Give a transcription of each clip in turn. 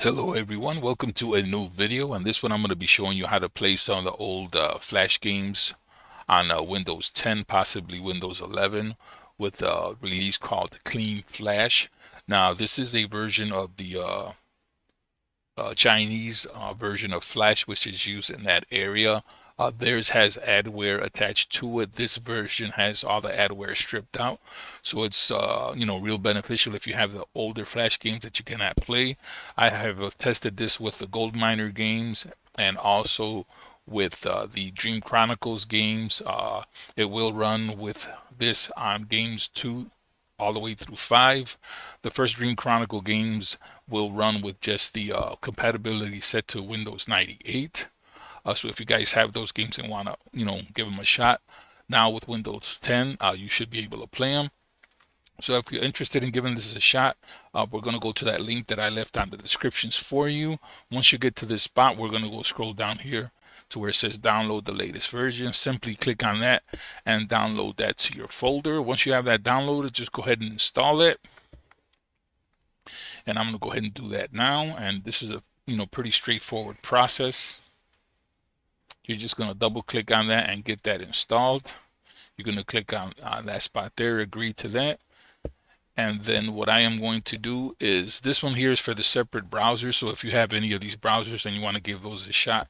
Hello everyone, welcome to a new video. And this one I'm going to be showing you how to play some of the old Flash games on Windows 10, possibly Windows 11, with a release called Clean Flash. Now this is a version of the Chinese version of Flash, which is used in that area. Theirs has adware attached to it. This version has all the adware stripped out, so it's real beneficial if you have the older Flash games that you cannot play. I have tested this with the Gold Miner games and also with the Dream Chronicles games. It will run with this on games 2 all the way through 5. The first Dream Chronicle games will run with just the compatibility set to Windows 98. So if you guys have those games and want to, give them a shot, now with Windows 10, you should be able to play them. So if you're interested in giving this a shot, we're going to go to that link that I left on the descriptions for you. Once you get to this spot, we're going to go scroll down here to where it says download the latest version. Simply click on that and download that to your folder. Once you have that downloaded, just go ahead and install it. And I'm going to go ahead and do that now. And this is a pretty straightforward process. You're just going to double click on that and get that installed. You're going to click on that spot there, agree to that. And then what I am going to do is, this one here is for the separate browsers. So if you have any of these browsers and you want to give those a shot,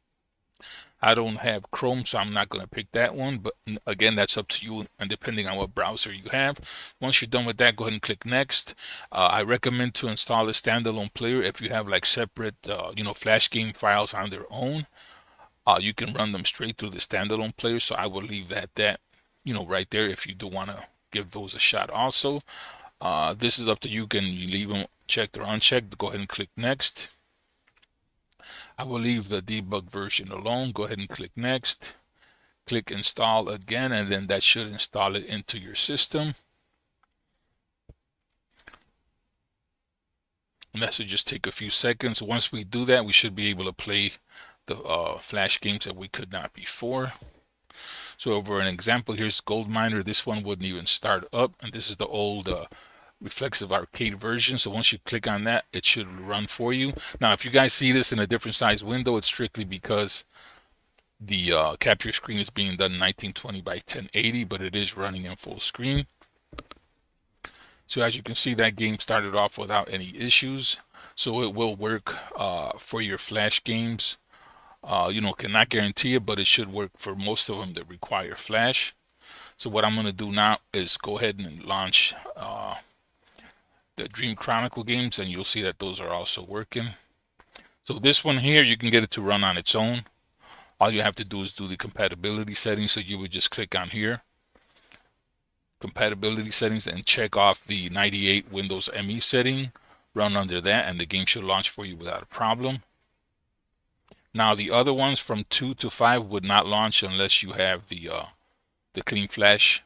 I don't have Chrome, so I'm not going to pick that one. But again, that's up to you and depending on what browser you have. Once you're done with that, go ahead and click next. I recommend to install a standalone player if you have like separate, Flash game files on their own. You can run them straight through the standalone player. So I will leave that right there if you do want to give those a shot also. This is up to you. You can leave them checked or unchecked. Go ahead and click next. I will leave the debug version alone. Go ahead and click next. Click install again, and then that should install it into your system. And that should just take a few seconds. Once we do that, we should be able to play the Flash games that we could not before. So over an example, here's Gold Miner. This one wouldn't even start up, and this is the old reflexive arcade version. So once you click on that, it should run for you. Now if you guys see this in a different size window, it's strictly because the capture screen is being done 1920 by 1080, but it is running in full screen. So as you can see, that game started off without any issues, so it will work for your Flash games. Cannot guarantee it, but it should work for most of them that require Flash. So what I'm going to do now is go ahead and launch the Dream Chronicle games, and you'll see that those are also working. So this one here, you can get it to run on its own. All you have to do is do the compatibility settings. So you would just click on here, compatibility settings, and check off the 98 Windows ME setting, run under that, and the game should launch for you without a problem. Now the other ones from 2 to 5 would not launch unless you have the Clean Flash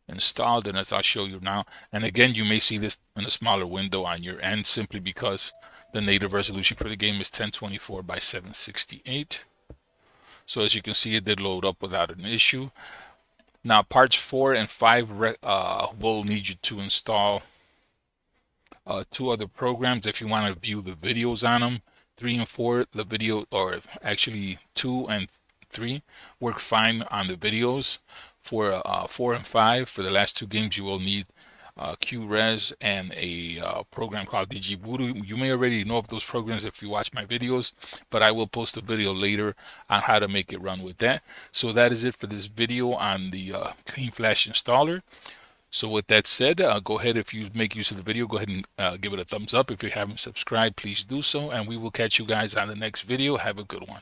installed, and as I'll show you now. And again, you may see this in a smaller window on your end simply because the native resolution for the game is 1024 by 768. So as you can see, it did load up without an issue. Now parts 4 and 5 will need you to install 2 other programs if you want to view the videos on them. 3 and 4, the video, or actually 2 and 3 work fine on the videos. For 4 and 5, for the last 2 games, you will need QRes and a program called DigiVoodoo. You may already know of those programs if you watch my videos, but I will post a video later on how to make it run with that. So that is it for this video on the Clean Flash installer. So with that said, go ahead, if you make use of the video, go ahead and give it a thumbs up. If you haven't subscribed, please do so, and we will catch you guys on the next video. Have a good one.